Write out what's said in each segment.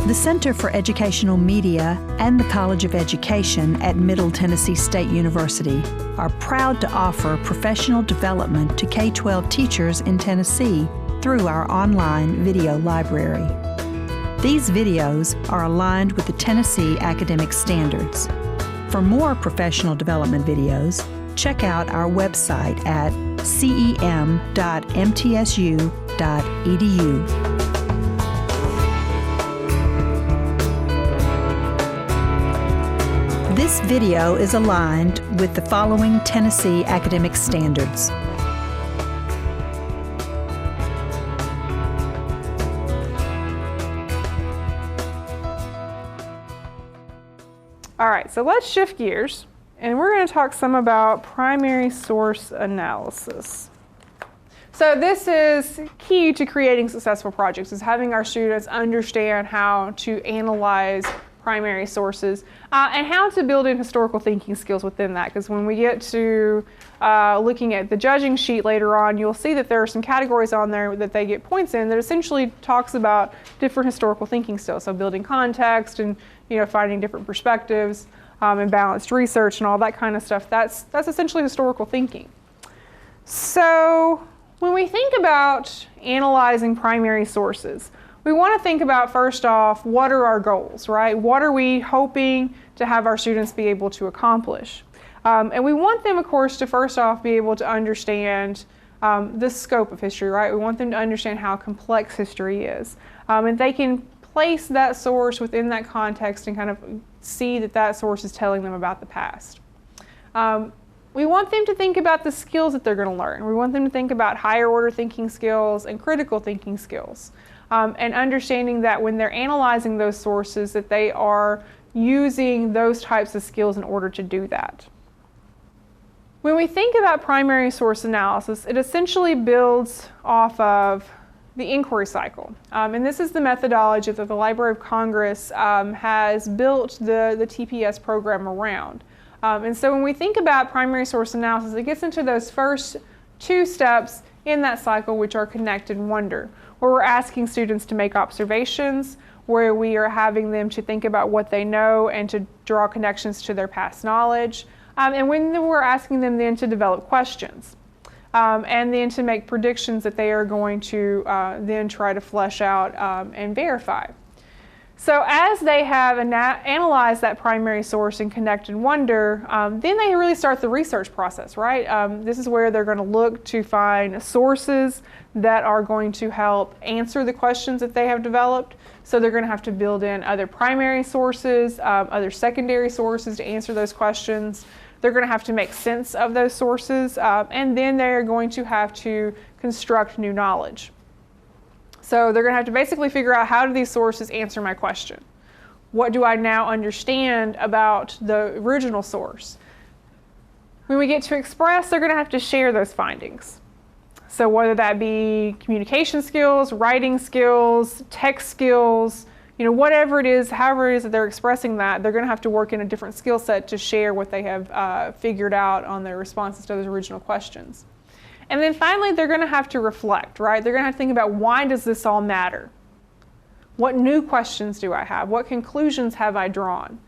The Center for Educational Media and the College of Education at Middle Tennessee State University are proud to offer professional development to K-12 teachers in Tennessee through our online video library. These videos are aligned with the Tennessee academic standards. For more professional development videos, check out our website at cem.mtsu.edu. This video is aligned with the following Tennessee academic standards. All right, so let's shift gears, and we're going to talk some about primary source analysis. So this is key to creating successful projects, is having our students understand how to analyze primary sources and how to build in historical thinking skills within that, because when we get to looking at the judging sheet later on, you'll see that there are some categories on there that they get points in that essentially talks about different historical thinking skills, so building context and finding different perspectives and balanced research and all that kind of stuff. That's essentially historical thinking. So when we think about analyzing primary sources, we want to think about, first off, what are our goals, right? What are we hoping to have our students be able to accomplish? And we want them, of course, to first off be able to understand the scope of history, right? We want them to understand how complex history is. And they can place that source within that context and kind of see that that source is telling them about the past. We want them to think about the skills that they're going to learn. We want them to think about higher order thinking skills and critical thinking skills. And understanding that when they're analyzing those sources, that they are using those types of skills in order to do that. When we think about primary source analysis, it essentially builds off of the inquiry cycle. And this is the methodology that the Library of Congress has built the TPS program around. And so when we think about primary source analysis, it gets into those first two steps in that cycle, which are connect and wonder, where we're asking students to make observations, where we are having them to think about what they know and to draw connections to their past knowledge, and when we're asking them then to develop questions, and then to make predictions that they are going to then try to flesh out and verify. So as they have analyzed that primary source in Connect and Wonder, then they really start the research process, right? This is where they're going to look to find sources that are going to help answer the questions that they have developed. So they're going to have to build in other primary sources, other secondary sources to answer those questions. They're going to have to make sense of those sources, and then they're going to have to construct new knowledge. So they're going to have to basically figure out, how do these sources answer my question? What do I now understand about the original source? When we get to express, they're going to have to share those findings. So whether that be communication skills, writing skills, text skills, whatever it is, however it is that they're expressing that, they're going to have to work in a different skill set to share what they have figured out on their responses to those original questions. And then finally, they're going to have to reflect, right? They're going to have to think about, why does this all matter? What new questions do I have? What conclusions have I drawn?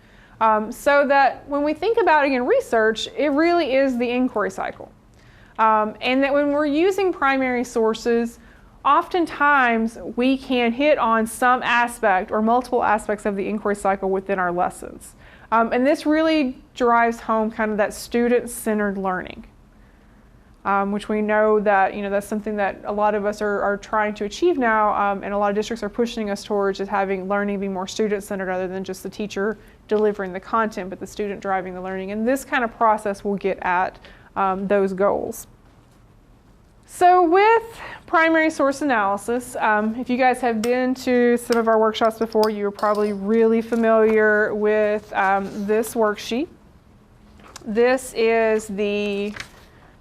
So that when we think about, again, research, it really is the inquiry cycle. And that when we're using primary sources, oftentimes we can hit on some aspect or multiple aspects of the inquiry cycle within our lessons. And this really drives home kind of that student-centered learning. Which we know that that's something that a lot of us are trying to achieve now, and a lot of districts are pushing us towards, is having learning be more student-centered rather than just the teacher delivering the content, but the student driving the learning. And this kind of process will get at those goals. So with primary source analysis, if you guys have been to some of our workshops before, you're probably really familiar with this worksheet. This is the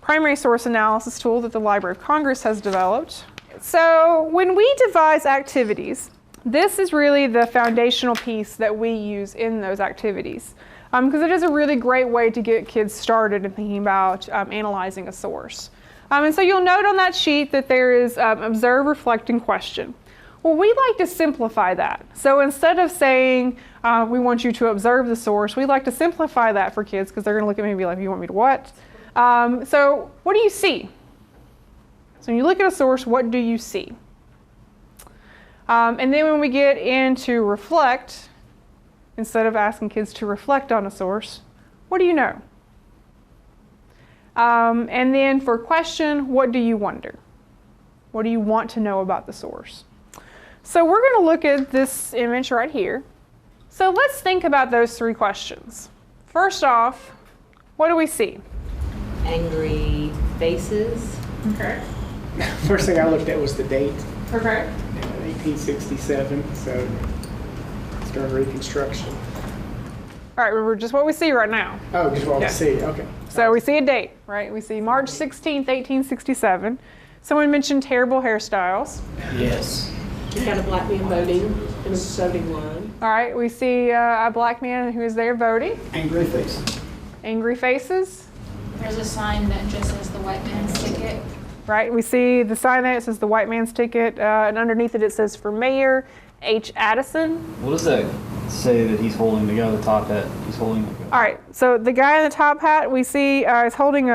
primary source analysis tool that the Library of Congress has developed. So when we devise activities, this is really the foundational piece that we use in those activities, because it is a really great way to get kids started in thinking about analyzing a source. And so you'll note on that sheet that there is observe, reflect, and question. Well, we like to simplify that. So instead of saying we want you to observe the source, we like to simplify that for kids because they're going to look at me and be like, you want me to what? So what do you see? So when you look at a source, what do you see? And then when we get into reflect, instead of asking kids to reflect on a source, what do you know? And then for question, what do you wonder? What do you want to know about the source? So we're going to look at this image right here. So let's think about those three questions. First off, what do we see? Angry faces. Okay. First thing I looked at was the date, Okay. 1867, so it's during Reconstruction. All right, remember just what we see right now. Oh, just what Yeah. we see, okay. So we see a date, right? We see March 16th, 1867. Someone mentioned terrible hairstyles. Yes. We got a black man voting in a voting line. All right, we see a black man who is there voting. Angry face. Angry faces, There's a sign that just says the white man's ticket. right? We see the sign there, it says the white man's ticket, and underneath it, it says for Mayor H. Addison. What does that say that he's holding? The guy with the top hat, he's holding like a... All right, so the guy in the top hat we see is holding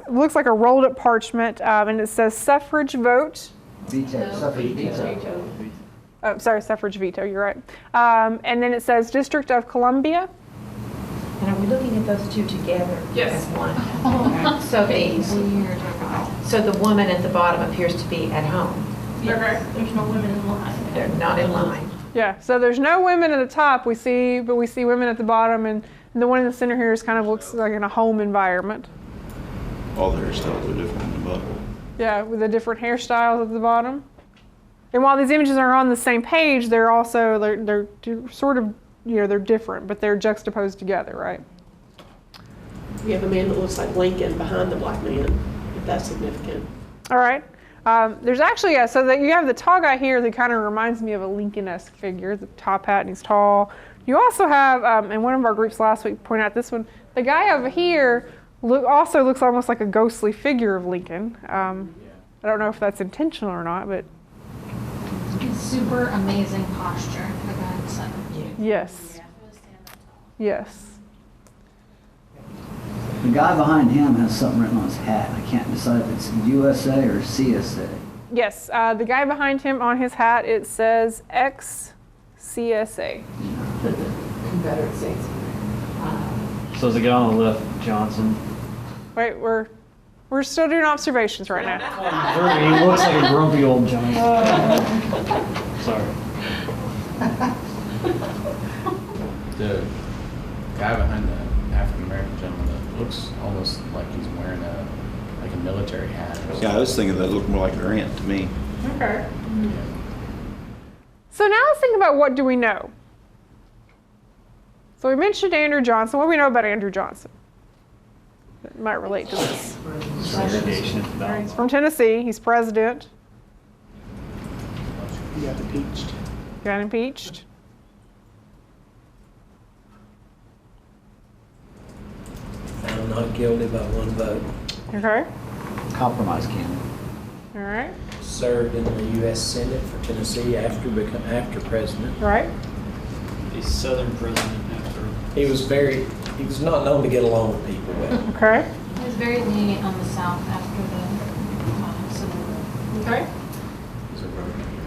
looks like a rolled up parchment, and it says suffrage vote. Veto, suffrage veto. Oh, sorry, suffrage veto, you're right. And then it says District of Columbia. And are we looking at those two together? Yes. As one. So the woman at the bottom appears to be at home. Yes. There's no women in line. They're not in line. Yeah, so there's no women at the top, but we see women at the bottom, and the one in the center here is kind of looks like in a home environment. All the hairstyles are different in the bottom. Yeah, with the different hairstyles at the bottom. And while these images are on the same page, they're also, they're sort of, they're different, but they're juxtaposed together, right? We have a man that looks like Lincoln behind the black man, if that's significant. All right. There's actually, so that you have the tall guy here that kind of reminds me of a Lincoln-esque figure, the top hat, and he's tall. You also have, in one of our groups last week, point out this one, the guy over here also looks almost like a ghostly figure of Lincoln. I don't know if that's intentional or not, but. It's super amazing posture. The guy in the center. Yes. Yes. The guy behind him has something written on his hat. I can't decide if it's USA or CSA. Yes, the guy behind him on his hat, it says ex-CSA. Confederate States. So the guy on the left, Johnson. Wait, we're still doing observations right now. He looks like a grumpy old Johnson. Sorry. The guy behind the African American gentleman that looks almost like he's wearing a military hat. Yeah, I was thinking that looked more like Grant to me. Okay. So now let's think about what do we know. So we mentioned Andrew Johnson. What do we know about Andrew Johnson? That might relate to this. Segregation. He's from Tennessee. He's president. He got impeached. Got impeached. Found not guilty by one vote. Okay. Compromise candidate. All right. Served in the U.S. Senate for Tennessee after president. Right. A Southern president after. He was not known to get along with people well. Okay. He was very lenient on the South after the Civil War. Okay.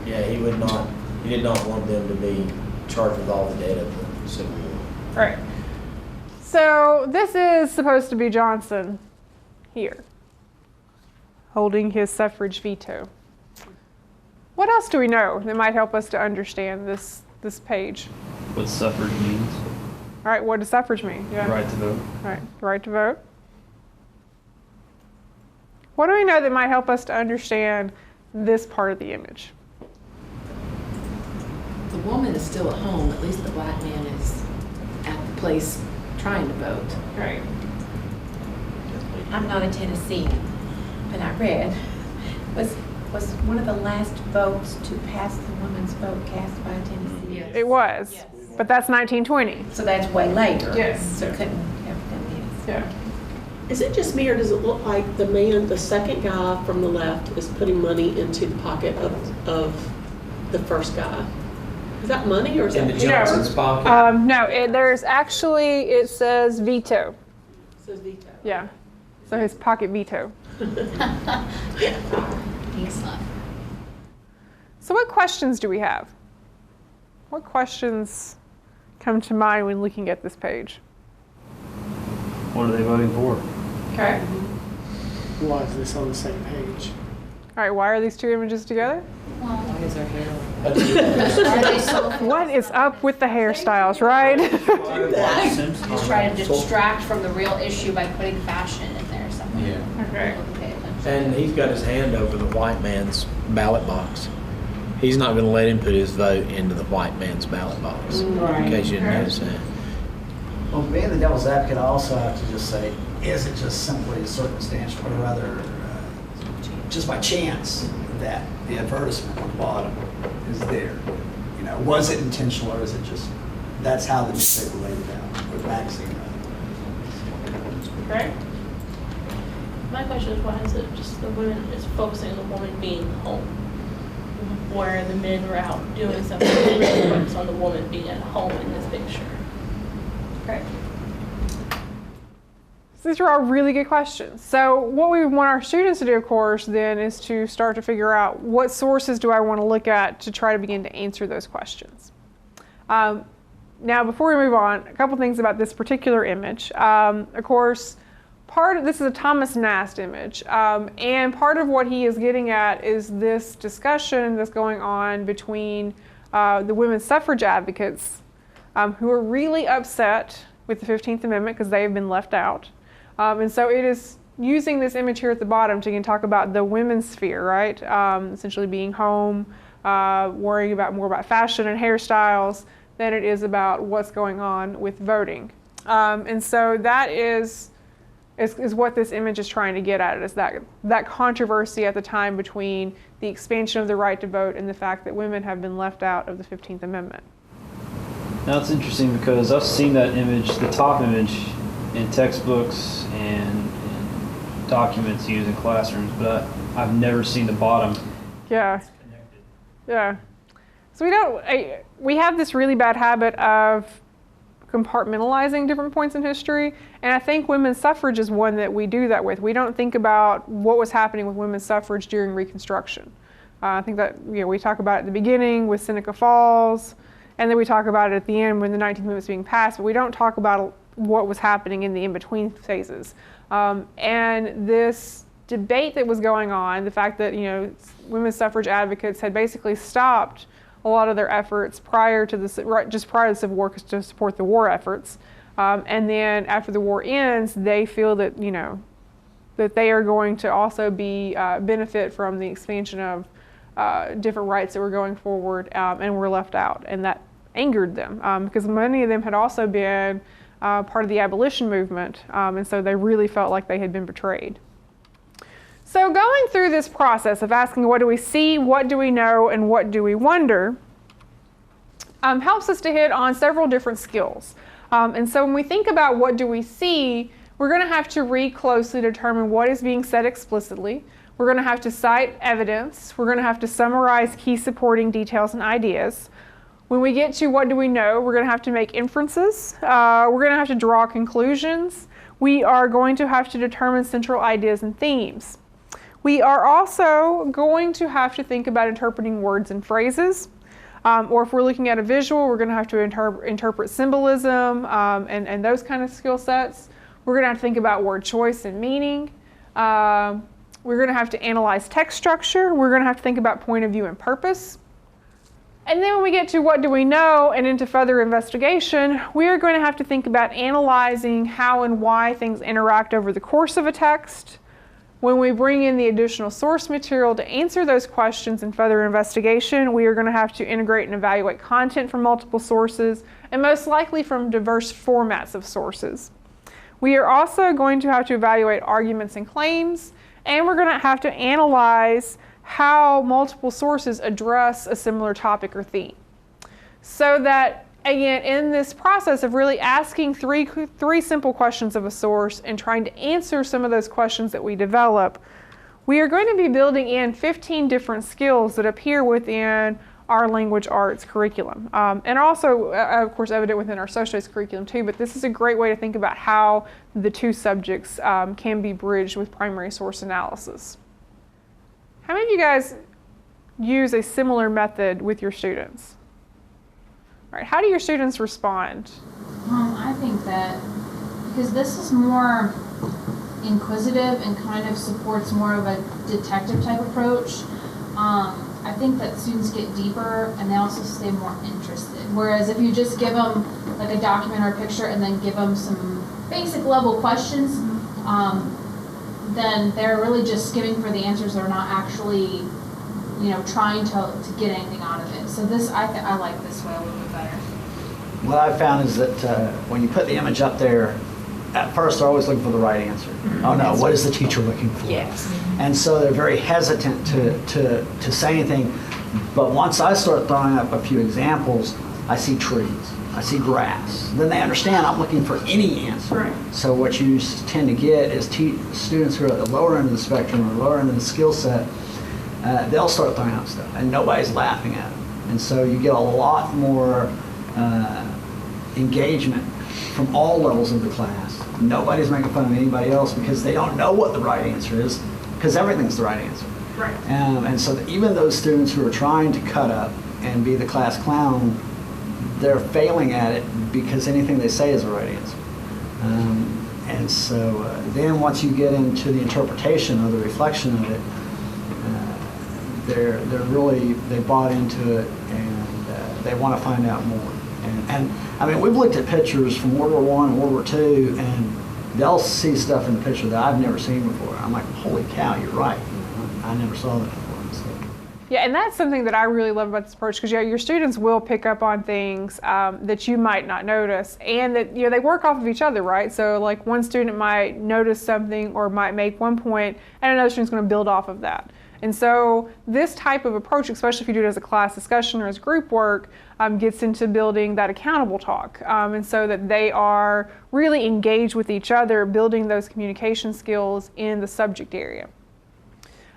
Yeah, he did not want them to be charged with all the debt of the Civil War. All right. So this is supposed to be Johnson here, holding his suffrage veto. What else do we know that might help us to understand this page? What suffrage means. All right, what does suffrage mean? Yeah. Right to vote. All right, right to vote. What do we know that might help us to understand this part of the image? The woman is still at home, at least the black man is at the place trying to vote. Right. I'm not a Tennessean, but I read, was one of the last votes to pass the woman's vote cast by Tennessee? Yes. It was, Yes. but that's 1920. So that's way later. Yes. So it couldn't have been this. Yeah. Is it just me, or does it look like the second guy from the left is putting money into the pocket of the first guy? Is that money or is In that the Johnson's pocket? No, there's actually, it says veto. It says veto. Yeah. So his pocket veto. Excellent. So what questions do we have? What questions come to mind when looking at this page? What are they voting for? Okay. Why is this on the same page? All right, why are these two images together? Well, Is our hair? are they so What is up with the hairstyles, right? just trying to distract from the real issue by putting fashion in there somewhere? Yeah. Okay. People can pay attention. And he's got his hand over the white man's ballot box. He's not going to let him put his vote into the white man's ballot box. In case you didn't notice that. Well, being the devil's advocate, I also have to just say, is it just simply circumstantial, or rather, just by chance that the advertisement on the bottom is there? You know, was it intentional, or is it just that's how the newspaper laid it out, or the magazine? Okay. My question is, why is it just the women, is focusing on the woman being home? Where the men were out doing something, they really focus on the woman being at home in this picture. Okay. So these are all really good questions. So what we want our students to do, of course, then is to start to figure out what sources do I want to look at to try to begin to answer those questions. Now, before we move on, a couple things about this particular image. Of course, this is a Thomas Nast image, and part of what he is getting at is this discussion that's going on between the women's suffrage advocates who are really upset with the 15th Amendment because they have been left out. And so it is using this image here at the bottom to again talk about the women's sphere, right? Essentially being home, worrying more about fashion and hairstyles than it is about what's going on with voting. And so that is what this image is trying to get at, is that controversy at the time between the expansion of the right to vote and the fact that women have been left out of the 15th Amendment. Now it's interesting because I've seen that image, the top image, in textbooks and documents used in classrooms, but I've never seen the bottom. Yeah. Yeah. So we have this really bad habit of compartmentalizing different points in history, and I think women's suffrage is one that we do that with. We don't think about what was happening with women's suffrage during Reconstruction. I think that we talk about it at the beginning with Seneca Falls, and then we talk about it at the end when the 19th Amendment is being passed, but we don't talk about what was happening in the in-between phases. And this debate that was going on, the fact that women's suffrage advocates had basically stopped a lot of their efforts prior to the Civil War to support the war efforts, and then after the war ends, they feel that that they are going to also be benefit from the expansion of different rights that were going forward and were left out, and that angered them because many of them had also been part of the abolition movement, and so they really felt like they had been betrayed. So going through this process of asking what do we see, what do we know, and what do we wonder helps us to hit on several different skills. And so when we think about what do we see, we're going to have to read closely to determine what is being said explicitly. We're going to have to cite evidence. We're going to have to summarize key supporting details and ideas. When we get to what do we know, we're going to have to make inferences. We're going to have to draw conclusions. We are going to have to determine central ideas and themes. We are also going to have to think about interpreting words and phrases. Or if we're looking at a visual, we're going to have to interpret symbolism and those kind of skill sets. We're going to have to think about word choice and meaning. We're going to have to analyze text structure. We're going to have to think about point of view and purpose. And then when we get to what do we know and into further investigation, we are going to have to think about analyzing how and why things interact over the course of a text. When we bring in the additional source material to answer those questions in further investigation, we are going to have to integrate and evaluate content from multiple sources, and most likely from diverse formats of sources. We are also going to have to evaluate arguments and claims, and we're going to have to analyze how multiple sources address a similar topic or theme. So that, again, in this process of really asking three simple questions of a source and trying to answer some of those questions that we develop, we are going to be building in 15 different skills that appear within our language arts curriculum. And also, of course, evident within our social studies curriculum too, but this is a great way to think about how the two subjects can be bridged with primary source analysis. How many of you guys use a similar method with your students? All right, how do your students respond? I think that because this is more inquisitive and kind of supports more of a detective type approach, I think that students get deeper and they also stay more interested. Whereas if you just give them like a document or a picture and then give them some basic level questions, then they're really just skimming for the answers. They're not actually, trying to get anything out of it. So this, I like this way a little bit better. What I've found is that when you put the image up there, at first they're always looking for the right answer. Oh no, what is the teacher looking for? Yes. And so they're very hesitant to say anything. But once I start throwing up a few examples, I see trees, I see grass. Then they understand I'm looking for any answer. Right. So what you tend to get is students who are at the lower end of the spectrum or lower end of the skill set, they'll start throwing out stuff and nobody's laughing at them. And so you get a lot more engagement from all levels of the class. Nobody's making fun of anybody else because they don't know what the right answer is, because everything's the right answer. Right. And so even those students who are trying to cut up and be the class clown, they're failing at it because anything they say is the right answer. And so then once you get into the interpretation or the reflection of it, they bought into it and they want to find out more. And I mean, we've looked at pictures from World War I and World War II, and they'll see stuff in the picture that I've never seen before. I'm like, holy cow, you're right. I never saw that before. So. Yeah, and that's something that I really love about this approach, because your students will pick up on things that you might not notice, and that they work off of each other, right? So like one student might notice something or might make one point, and another student's going to build off of that. And so this type of approach, especially if you do it as a class discussion or as group work, gets into building that accountable talk. And so that they are really engaged with each other, building those communication skills in the subject area.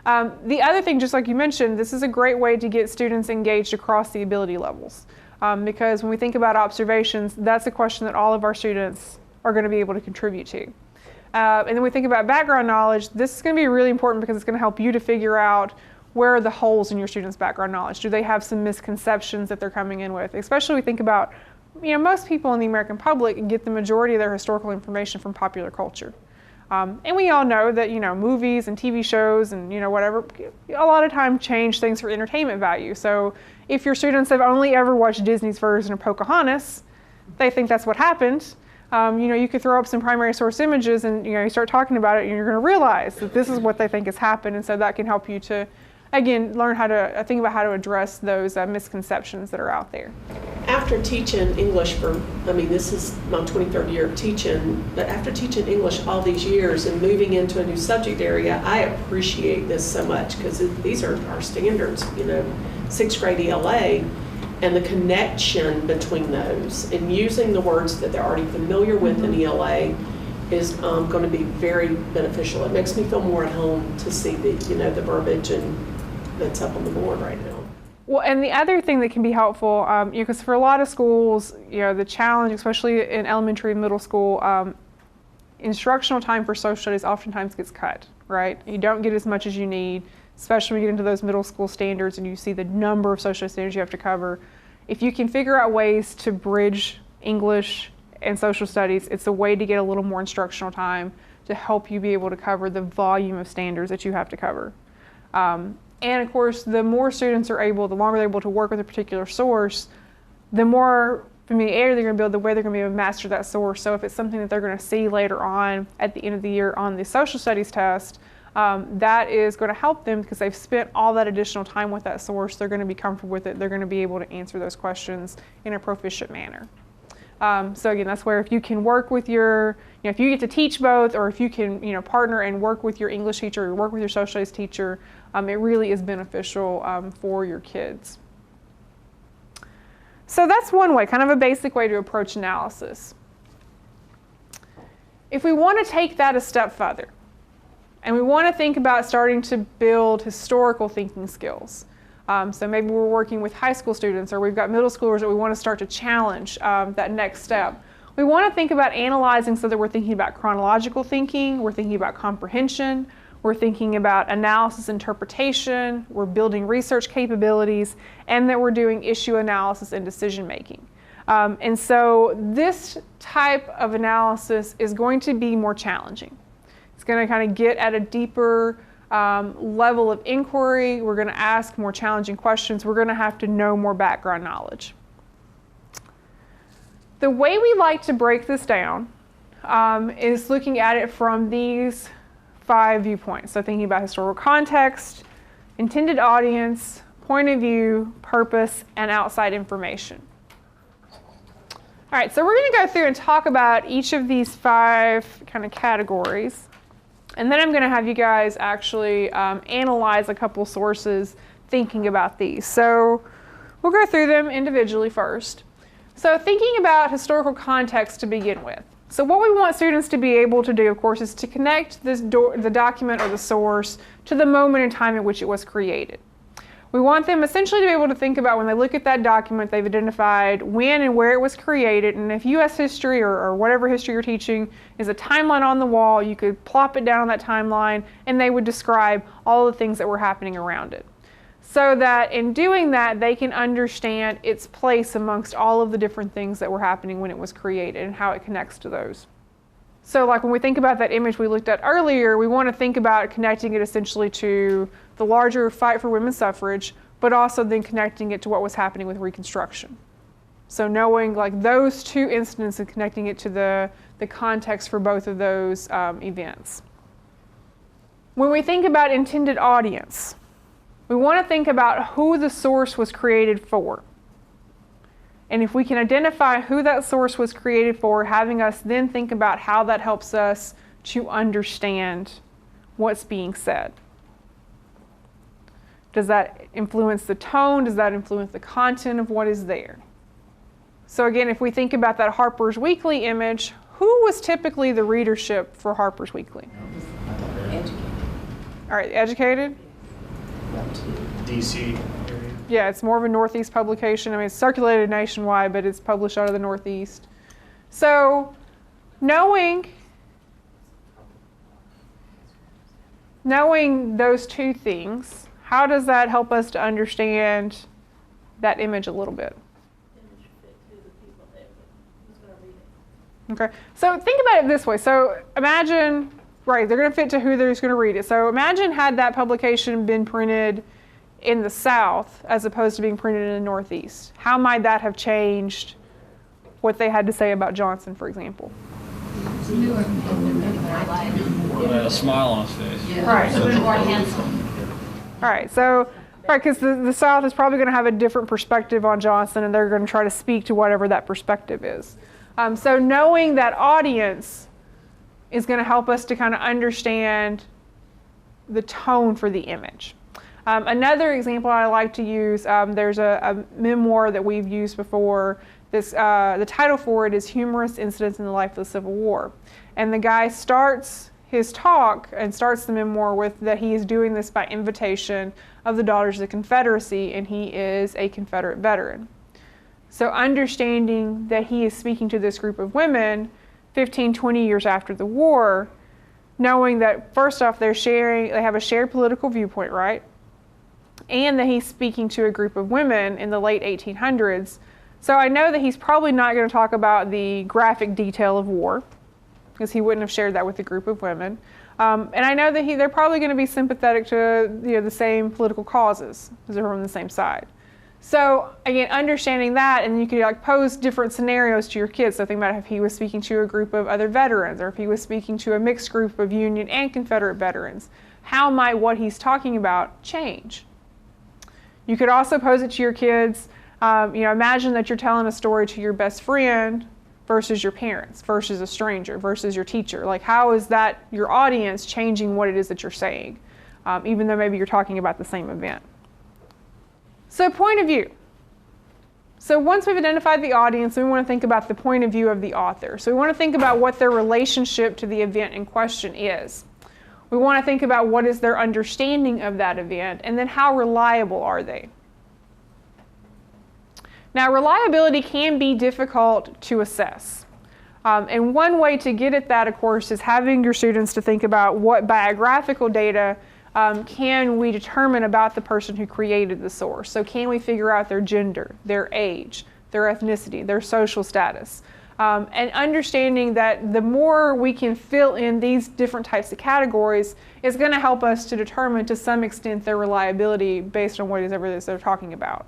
The other thing, just like you mentioned, this is a great way to get students engaged across the ability levels. Because when we think about observations, that's a question that all of our students are going to be able to contribute to. And then we think about background knowledge. This is going to be really important because it's going to help you to figure out where are the holes in your students' background knowledge. Do they have some misconceptions that they're coming in with? Especially we think about, most people in the American public get the majority of their historical information from popular culture. And we all know that, movies and TV shows and, whatever, a lot of time change things for entertainment value. So if your students have only ever watched Disney's version of Pocahontas, they think that's what happened. You could throw up some primary source images and, you start talking about it and you're going to realize that this is what they think has happened. And so that can help you to, again, learn how to think about how to address those misconceptions that are out there. After teaching English this is my 23rd year of teaching, but after teaching English all these years and moving into a new subject area, I appreciate this so much because these are our standards, 6th grade ELA. And the connection between those and using the words that they're already familiar with in ELA is going to be very beneficial. It makes me feel more at home to see the the verbiage that's up on the board right now. Well, and the other thing that can be helpful, because for a lot of schools, the challenge, especially in elementary and middle school, instructional time for social studies oftentimes gets cut, right? You don't get as much as you need, especially when you get into those middle school standards and you see the number of social standards you have to cover. If you can figure out ways to bridge English and social studies, it's a way to get a little more instructional time to help you be able to cover the volume of standards that you have to cover. And of course, the more students are able, the longer they're able to work with a particular source, the more familiarity they're going to build, the way they're going to be able to master that source. So if it's something that they're going to see later on at the end of the year on the social studies test, that is going to help them because they've spent all that additional time with that source. They're going to be comfortable with it. They're going to be able to answer those questions in a proficient manner. So again, that's where if you can work with your, if you get to teach both, or if you can, partner and work with your English teacher or work with your social studies teacher, it really is beneficial for your kids. So that's one way, kind of a basic way to approach analysis. If we want to take that a step further, and we want to think about starting to build historical thinking skills, So maybe we're working with high school students, or we've got middle schoolers that we want to start to challenge that next step. We want to think about analyzing so that we're thinking about chronological thinking, we're thinking about comprehension, we're thinking about analysis interpretation, we're building research capabilities, and that we're doing issue analysis and decision making. And so this type of analysis is going to be more challenging. It's going to kind of get at a deeper level of inquiry. We're going to ask more challenging questions. We're going to have to know more background knowledge. The way we like to break this down is looking at it from these 5 viewpoints. So thinking about historical context, intended audience, point of view, purpose, and outside information. All right, so we're going to go through and talk about each of these 5 kind of categories. And then I'm going to have you guys actually analyze a couple sources thinking about these. So we'll go through them individually first. So thinking about historical context to begin with. So what we want students to be able to do, of course, is to connect the document or the source to the moment in time in which it was created. We want them essentially to be able to think about when they look at that document, they've identified when and where it was created, and if U.S. history or whatever history you're teaching is a timeline on the wall, you could plop it down on that timeline and they would describe all the things that were happening around it. So that in doing that, they can understand its place amongst all of the different things that were happening when it was created and how it connects to those. So like when we think about that image we looked at earlier, we want to think about connecting it essentially to the larger fight for women's suffrage, but also then connecting it to what was happening with Reconstruction. So knowing like those 2 incidents and connecting it to the context for both of those events. When we think about intended audience, we want to think about who the source was created for. And if we can identify who that source was created for, having us then think about how that helps us to understand what's being said. Does that influence the tone? Does that influence the content of what is there? So again, if we think about that Harper's Weekly image, who was typically the readership for Harper's Weekly? Educated. All right, educated? DC area. Yeah, it's more of a Northeast publication. I mean, it's circulated nationwide, but it's published out of the Northeast. So knowing those 2 things, how does that help us to understand that image a little bit? Okay, so think about it this way. So imagine, right, they're going to fit to who they're going to read it. So imagine had that publication been printed in the South as opposed to being printed in the Northeast. How might that have changed what they had to say about Johnson, for example? A smile on his face. Yeah. Right. A bit more handsome. All right, so, right, because the South is probably going to have a different perspective on Johnson, and they're going to try to speak to whatever that perspective is. So knowing that audience is going to help us to kind of understand the tone for the image. Another example I like to use, there's a memoir that we've used before. The title for it is Humorous Incidents in the Life of the Civil War. And the guy starts his talk and starts the memoir with that he is doing this by invitation of the Daughters of the Confederacy, and he is a Confederate veteran. So understanding that he is speaking to this group of women 15, 20 years after the war, knowing that first off they have a shared political viewpoint, right? And that he's speaking to a group of women in the late 1800s. So I know that he's probably not going to talk about the graphic detail of war, because he wouldn't have shared that with a group of women. And I know that they're probably going to be sympathetic to the same political causes, because they're from the same side. So again, understanding that, and you could pose different scenarios to your kids. So think about if he was speaking to a group of other veterans, or if he was speaking to a mixed group of Union and Confederate veterans. How might what he's talking about change? You could also pose it to your kids. Imagine that you're telling a story to your best friend versus your parents, versus a stranger, versus your teacher. Like, how is that your audience changing what it is that you're saying, even though maybe you're talking about the same event? So point of view. So once we've identified the audience, we want to think about the point of view of the author. So we want to think about what their relationship to the event in question is. We want to think about what is their understanding of that event, and then how reliable are they? Now, reliability can be difficult to assess. And one way to get at that, of course, is having your students to think about what biographical data can we determine about the person who created the source. So can we figure out their gender, their age, their ethnicity, their social status? And understanding that the more we can fill in these different types of categories is going to help us to determine to some extent their reliability based on whatever it is they're talking about.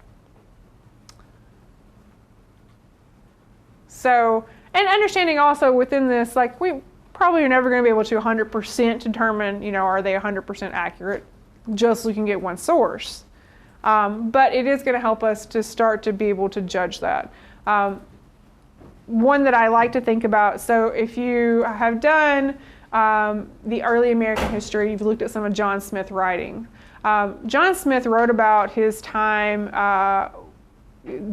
So, and understanding also within this, like, we probably are never going to be able to 100% determine, you know, are they 100% accurate just looking at one source. But it is going to help us to start to be able to judge that. One that I like to think about, so if you have done the early American history, you've looked at some of John Smith writing. John Smith wrote about his time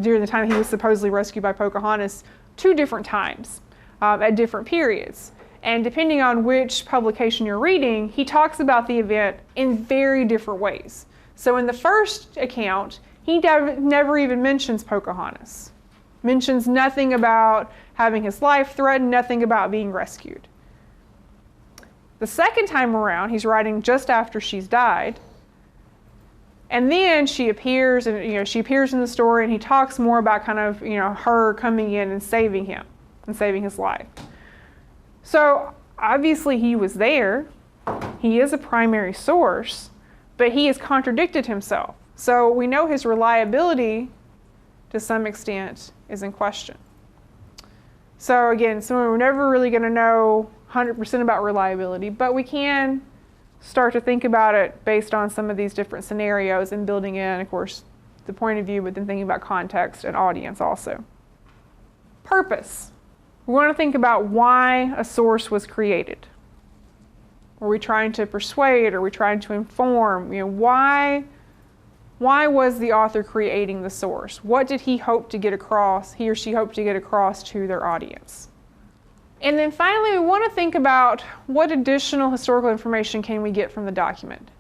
during the time he was supposedly rescued by Pocahontas 2 different times at different periods. And depending on which publication you're reading, he talks about the event in very different ways. So in the first account, he never even mentions Pocahontas. Mentions nothing about having his life threatened, nothing about being rescued. The second time around, he's writing just after she's died. And then she appears, and she appears in the story, and he talks more about kind of her coming in and saving him and saving his life. So obviously he was there. He is a primary source, but he has contradicted himself. So we know his reliability, to some extent, is in question. So again, we're never really going to know 100% about reliability, but we can start to think about it based on some of these different scenarios and building in, of course, the point of view, but then thinking about context and audience also. Purpose. We want to think about why a source was created. Are we trying to persuade? Are we trying to inform? Why was the author creating the source? What did he hope to get across, he or she hoped to get across to their audience? And then finally, we want to think about what additional historical information can we get from the document.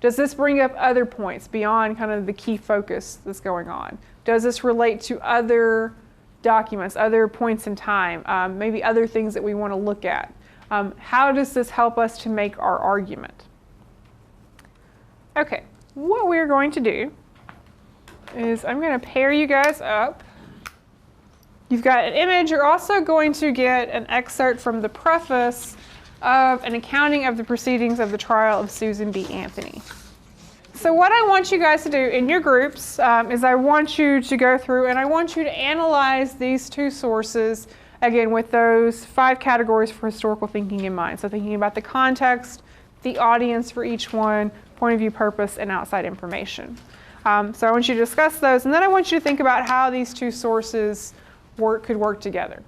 Does this bring up other points beyond kind of the key focus that's going on? Does this relate to other documents, other points in time, maybe other things that we want to look at? How does this help us to make our argument? Okay, what we're going to do is I'm going to pair you guys up. You've got an image. You're also going to get an excerpt from the preface of an accounting of the proceedings of the trial of Susan B. Anthony. So what I want you guys to do in your groups is I want you to go through and I want you to analyze these 2 sources, again, with those 5 categories for historical thinking in mind. So thinking about the context, the audience for each one, point of view, purpose, and outside information. So I want you to discuss those, and then I want you to think about how these 2 sources could work together.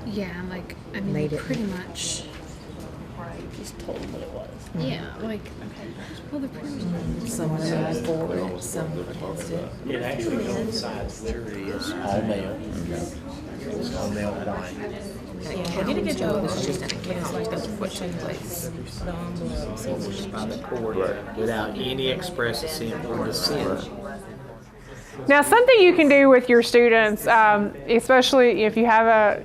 Yeah, pretty much. Just told them what it was. Yeah, well, the some of them are for it, some are against it. It actually coincides. The jury is all male. It's all male white. Yeah, did a good job. It's just an account of what took place. By the court without any express assent or dissent. Now, something you can do with your students, especially if you have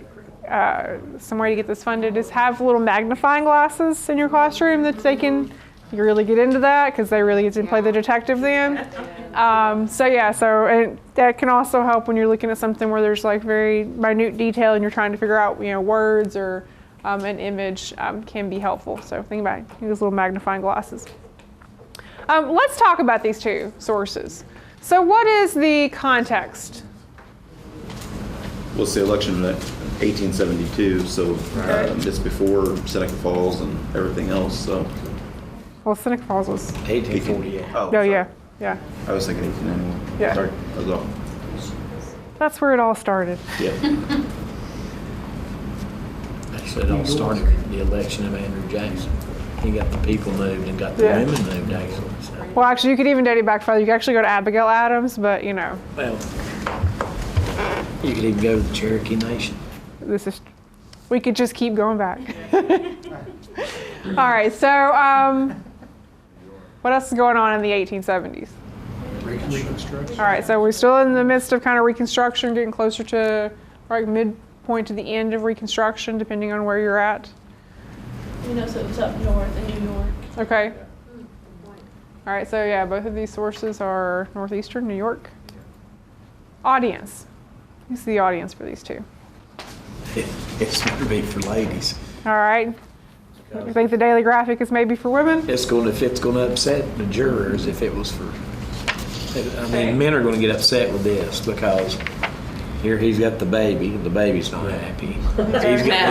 some way to get this funded, is have little magnifying glasses in your classroom that you really get into that because they really get to play the detective then. And that can also help when you're looking at something where there's like very minute detail and you're trying to figure out words or an image can be helpful. So think about it. Use little magnifying glasses. Let's talk about these 2 sources. So what is the context? Well, it's the election of 1872, so it's before Seneca Falls and everything else. So. Well, Seneca Falls was 1848. Oh, yeah. I was thinking 1891. Yeah. Sorry, I was off. That's where it all started. Yeah. Actually, it all started with the election of Andrew Jackson. He got the people moved and got the women moved, actually. So. Well, actually, you could even date it back further. You could actually go to Abigail Adams, but Well, you could even go to the Cherokee Nation. This is We could just keep going back. All right, so what else is going on in the 1870s? Reconstruction. All right, so we're still in the midst of kind of Reconstruction, getting closer to midpoint to the end of Reconstruction, depending on where you're at. You know, so it's up north in New York. Okay. All right, so yeah, both of these sources are northeastern New York. Audience. Who's the audience for these two? It's going to be for ladies. All right. You think the Daily Graphic is maybe for women? If it's going to upset the jurors if it was for. I mean, men are going to get upset with this because here he's got the baby. The baby's not happy.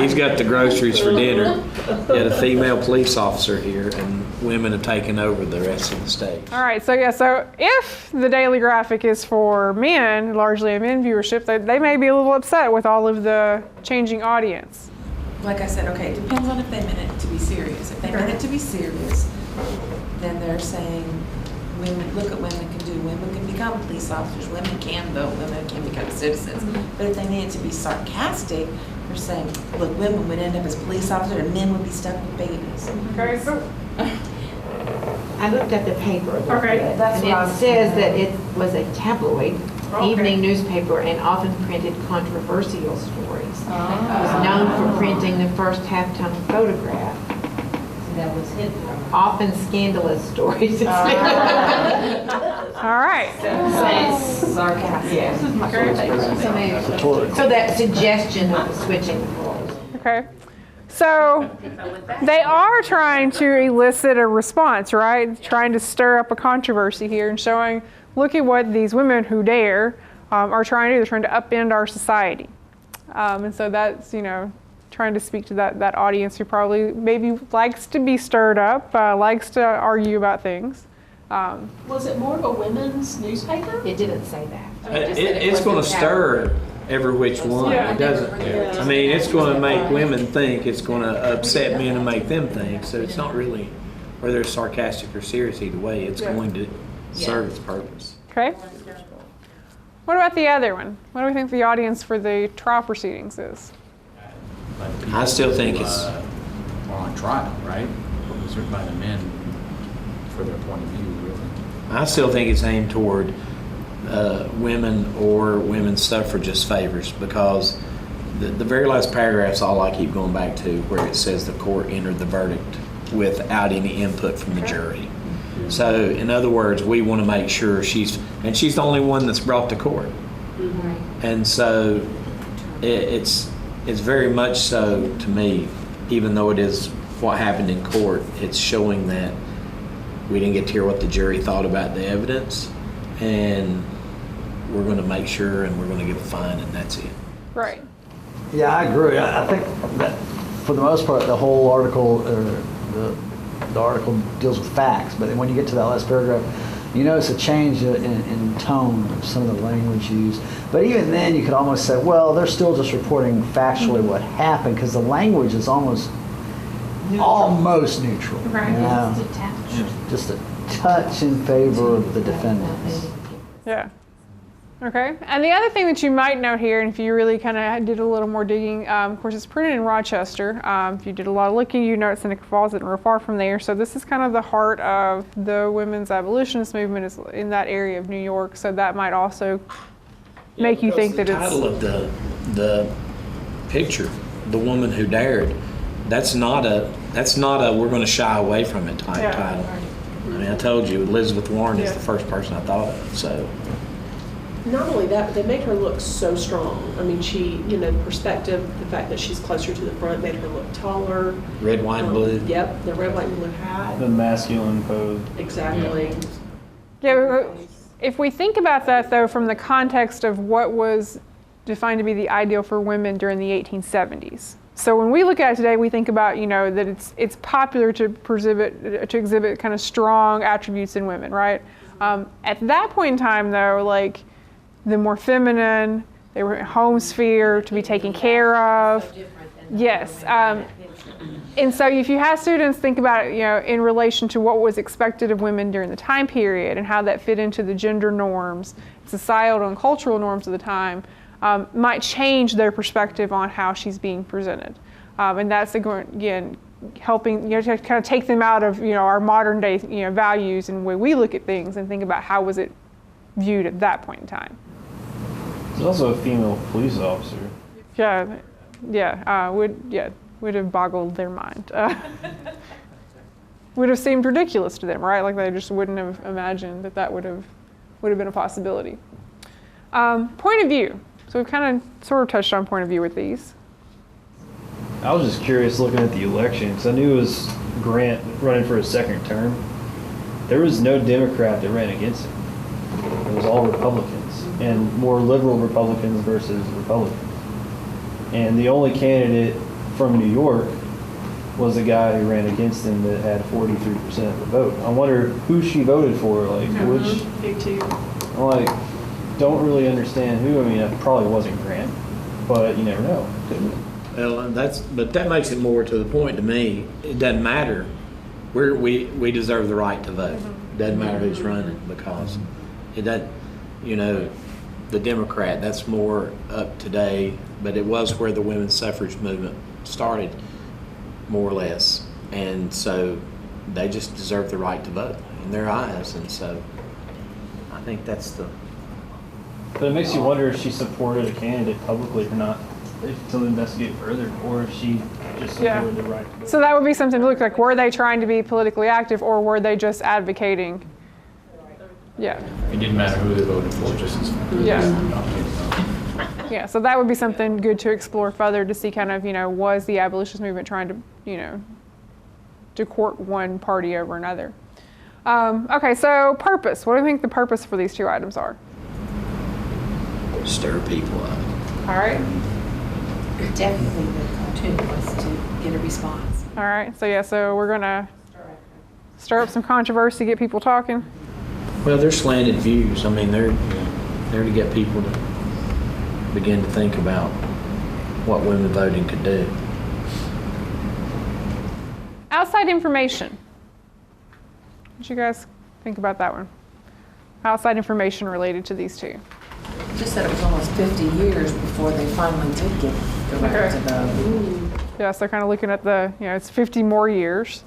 He's got the groceries for dinner. Got a female police officer here, and women have taken over the rest of the stage. All right, so yeah, so if the Daily Graphic is for men, largely a men viewership, they may be a little upset with all of the changing audience. Like I said, okay, it depends on if they meant it to be serious. If they meant it to be serious, then they're saying, women, look at women can do. Women can become police officers. Women can vote. Women can become citizens. But if they meant it to be sarcastic, they're saying, look, women would end up as police officers and men would be stuck with babies. Okay, so I looked at the paper a little Okay, bit, that's and what it says that it was a tabloid evening newspaper and often printed controversial stories. It was known for printing the first half-ton photograph. That was hidden. Often scandalous stories. all right. Sarcastic. So that suggestion of switching the roles. Okay. So they are trying to elicit a response, right? Trying to stir up a controversy here and showing, look at what these women who dare are trying to do. They're trying to upend our society. And so that's, trying to speak to that audience who probably maybe likes to be stirred up, likes to argue about things. Was it more of a women's newspaper? It didn't say that. It's going to stir every which one. Yeah. It doesn't. Yeah. I mean, it's going to make women think. It's going to upset men and make them think. So it's not really whether it's sarcastic or serious. Either way, it's going to serve its purpose. Okay. What about the other one? What do we think the audience for the trial proceedings is? I still think it's are on trial, right? Those are by the men for their point of view, really. I still think it's aimed toward women or women's suffragist favors because the very last paragraph's all I keep going back to where it says the court entered the verdict without any input from the jury. So in other words, we want to make sure she's the only one that's brought to court. And so it's very much so to me, even though it is what happened in court, it's showing that we didn't get to hear what the jury thought about the evidence, and we're going to make sure and we're going to give a fine, and that's it. Right. Yeah, I agree. I think that for the most part, the whole article, the article deals with facts, but then when you get to that last paragraph, you notice a change in tone of some of the language used. But even then, you could almost say, well, they're still just reporting factually what happened because the language is almost neutral. Right. Just a touch in favor of the defendants. Yeah. Okay. And the other thing that you might note here, and if you really kind of did a little more digging, of course, it's printed in Rochester. If you did a lot of looking, you notice Seneca Falls isn't real far from there. So this is kind of the heart of the women's abolitionist movement is in that area of New York. So that might also make you think that it's... The title of the picture, The Woman Who Dared, that's not a we're going to shy away from it type title. I mean, I told you, Elizabeth Warren is the first person I thought of, so... Not only that, but they made her look so strong. I mean, she, perspective, the fact that she's closer to the front made her look taller. Red, white, and blue. Yep, the red, white, and blue hat. The masculine pose. Exactly. Yeah, if we think about that, though, from the context of what was defined to be the ideal for women during the 1870s. So when we look at it today, we think about, that it's popular to exhibit kind of strong attributes in women, right? At that point in time, though, like the more feminine, they were home sphere to be taken care of. Yes. And so if you have students think about it, in relation to what was expected of women during the time period and how that fit into the gender norms, societal and cultural norms of the time, might change their perspective on how she's being presented. And that's again helping to kind of take them out of our modern day values and the way we look at things and think about how was it viewed at that point in time. There's also a female police officer. Would have boggled their mind. Would have seemed ridiculous to them, right? Like they just wouldn't have imagined that would have been a possibility. Point of view. So we've kind of sort of touched on point of view with these. I was just curious looking at the election because I knew it was Grant running for a second term. There was no Democrat that ran against him. It was all Republicans, and more liberal Republicans versus Republicans. And the only candidate from New York was the guy who ran against him that had 43% of the vote. I wonder who she voted for, like which. Me too. I'm don't really understand who. I mean, it probably wasn't Grant, but you never know, couldn't it? Well, but that makes it more to the point to me. It doesn't matter. We deserve the right to vote. It doesn't matter who's running because it doesn't. The Democrat, that's more up today, but it was where the women's suffrage movement started, more or less, and so they just deserve the right to vote in their eyes, and so I think that's the. But it makes you wonder if she supported a candidate publicly or not, to investigate further, or if she just supported the right to vote. So that would be something to look like. Were they trying to be politically active, or were they just advocating? Yeah. It didn't matter who they voted for, just as far. Yeah, so that would be something good to explore further to see kind of, was the abolitionist movement trying to, to court one party over another. Okay, so purpose. What do you think the purpose for these two items are? Stir people up. All right. Definitely the cartoon was to get a response. All right, so we're going to stir up some controversy, get people talking. Well, they're slanted views. I mean, they're to get people to begin to think about what women voting could do. Outside information. What you guys think about that one? Outside information related to these two. Just that it was almost 50 years before they finally did get the right to vote. Yeah, so kind of looking at the, it's 50 more years.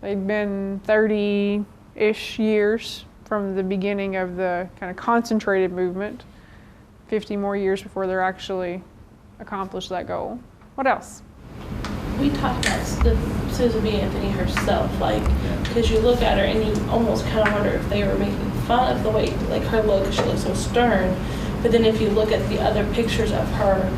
They'd been 30-ish years from the beginning of the kind of concentrated movement. 50 more years before they're actually accomplished that goal. What else? We talked about Susan B. Anthony herself, because you look at her and you almost kind of wonder if they were making fun of the way, her look, because she looks so stern. But then if you look at the other pictures of her,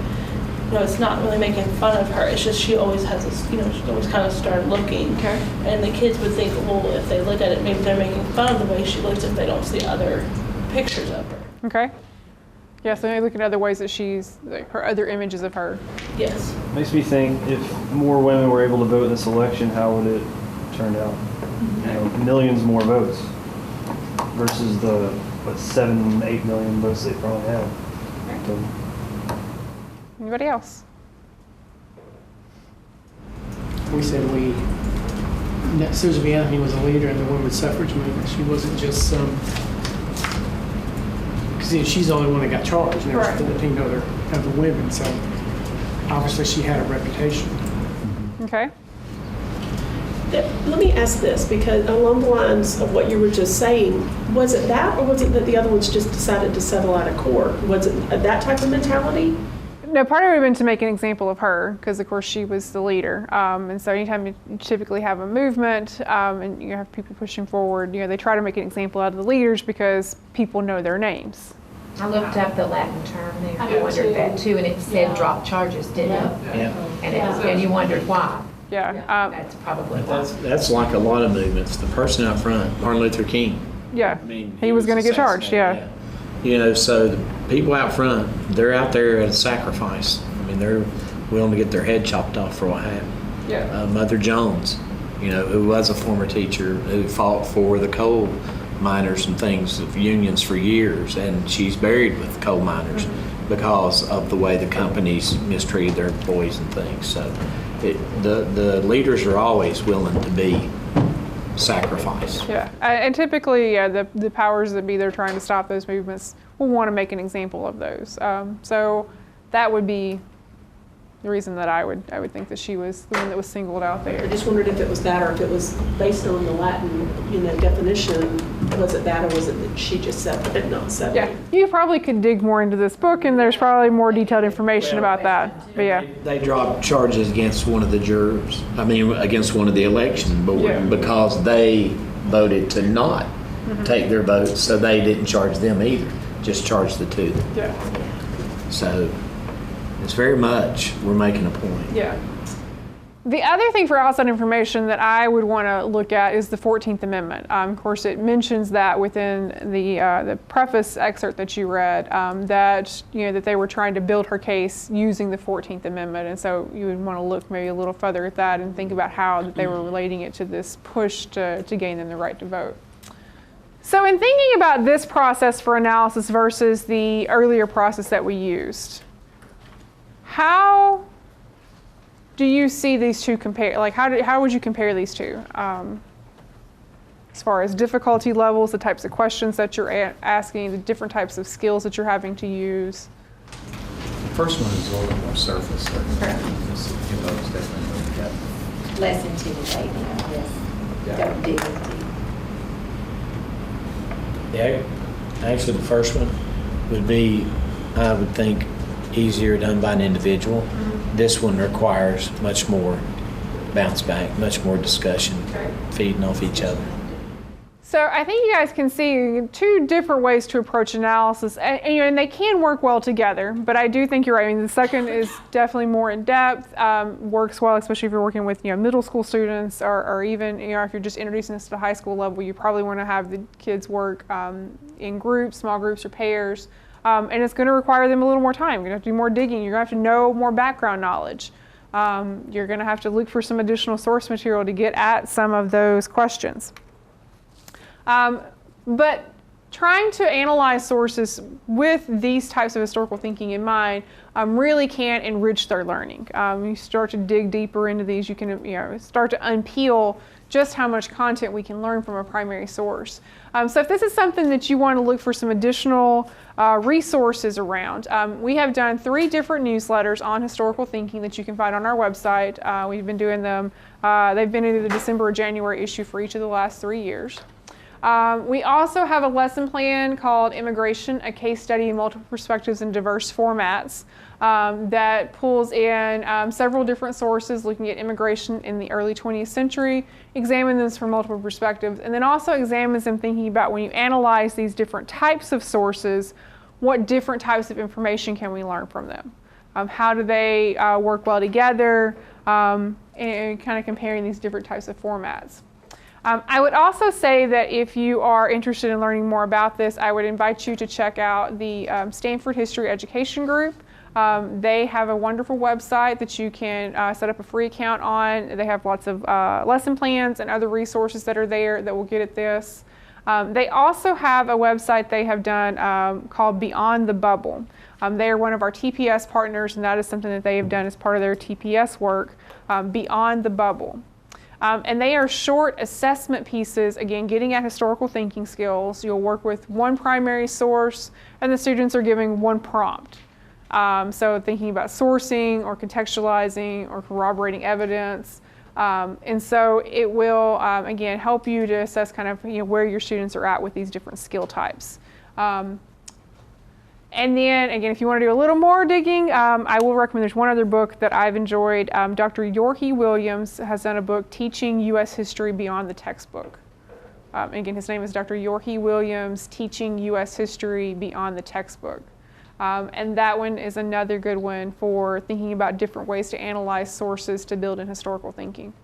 it's not really making fun of her. It's just she always has this, she's always kind of stern looking. Okay. And the kids would think, well, if they look at it, maybe they're making fun of the way she looks if they don't see other pictures of her. Okay. Yeah, so maybe look at other ways that she's, her other images of her. Yes. Makes me think if more women were able to vote in this election, how would it turn out? Millions more votes versus the 7-8 million votes they probably have. So, anybody else? We said Susan B. Anthony was a leader in the women's suffrage movement. She wasn't just some, because she's the only one that got charged, and there was 14 other women, so obviously she had a reputation. Okay. Let me ask this, because along the lines of what you were just saying, was it that, or was it that the other ones just decided to settle out of court? Was it that type of mentality? No, part of it would have been to make an example of her, because of course she was the leader. And so anytime you typically have a movement and you have people pushing forward, they try to make an example out of the leaders because people know their names. I looked up the Latin term there. I wondered that too, and it said drop charges, didn't it? Yeah. And you wondered why. Yeah. That's probably why. That's like a lot of movements. The person out front, Martin Luther King. Yeah. I mean, he was going to get charged. Yeah. So the people out front, they're out there at a sacrifice. I mean, they're willing to get their head chopped off for what happened. Yeah. Mother Jones, who was a former teacher who fought for the coal miners and things of unions for years, and she's buried with coal miners because of the way the companies mistreated their employees and things. So the leaders are always willing to be sacrificed. Yeah, and typically, the powers that be that are trying to stop those movements will want to make an example of those. So that would be the reason that I would think that she was the one that was singled out I there. just wondered if it was that or if it was based on the Latin, definition. Was it that or was it that she just said it, not said Yeah, you probably could dig more into this book, and there's probably more detailed information about that. But yeah, They dropped charges against one of the jurors, against one of the election board Yeah. because they voted to not take their votes, so they didn't charge them either, just charged the two. yeah, So it's very much, we're making a point. yeah. The other thing for outside information that I would want to look at is the 14th Amendment. Of course, it mentions that within the preface excerpt that you read, that they were trying to build her case using the 14th Amendment, and so you would want to look maybe a little further at that and think about how that they were relating it to this push to gain them the right to vote. So in thinking about this process for analysis versus the earlier process that we used, how do you see these two compare? Like, how would you compare these two? As far as difficulty levels, the types of questions that you're asking, the different types of skills that you're having to use. The first one is a little bit more surface. It's definitely Less intimidating, yes. Don't dig into. Yeah, actually, the first one would be, I would think, easier done by an individual. This one requires much more bounce back, much more discussion, feeding off each other. So I think you guys can see two different ways to approach analysis, and they can work well together, but I do think you're right. The second is definitely more in depth, works well, especially if you're working with middle school students, or even if you're just introducing this to the high school level. You probably want to have the kids work in groups, small groups, or pairs, and it's going to require them a little more time. You're going to have to do more digging. You're going to have to know more background knowledge. You're going to have to look for some additional source material to get at some of those questions. But trying to analyze sources with these types of historical thinking in mind really can enrich their learning. You start to dig deeper into these, you can start to unpeel just how much content we can learn from a primary source. So if this is something that you want to look for some additional resources around, we have done 3 different newsletters on historical thinking that you can find on our website. We've been doing them, they've been in the December or January issue for each of the last 3 years. We also have a lesson plan called Immigration, a Case Study in Multiple Perspectives and Diverse Formats that pulls in several different sources looking at immigration in the early 20th century, examines them from multiple perspectives, and then also examines them thinking about when you analyze these different types of sources, what different types of information can we learn from them? How do they work well together, and kind of comparing these different types of formats. I would also say that if you are interested in learning more about this, I would invite you to check out the Stanford History Education Group. They have a wonderful website that you can set up a free account on. They have lots of lesson plans and other resources that are there that will get at this. They also have a website they have done called Beyond the Bubble. They are one of our TPS partners, and that is something that they have done as part of their TPS work, Beyond the Bubble. And they are short assessment pieces, again, getting at historical thinking skills. You'll work with one primary source, and the students are giving one prompt. So thinking about sourcing or contextualizing or corroborating evidence. And so it will, again, help you to assess kind of where your students are at with these different skill types. And then, again, if you want to do a little more digging, I will recommend there's one other book that I've enjoyed. Dr. Yorkie Williams has done a book, Teaching U.S. History Beyond the Textbook. Again, his name is Dr. Yorkie Williams, Teaching U.S. History Beyond the Textbook. And that one is another good one for thinking about different ways to analyze sources to build in historical thinking.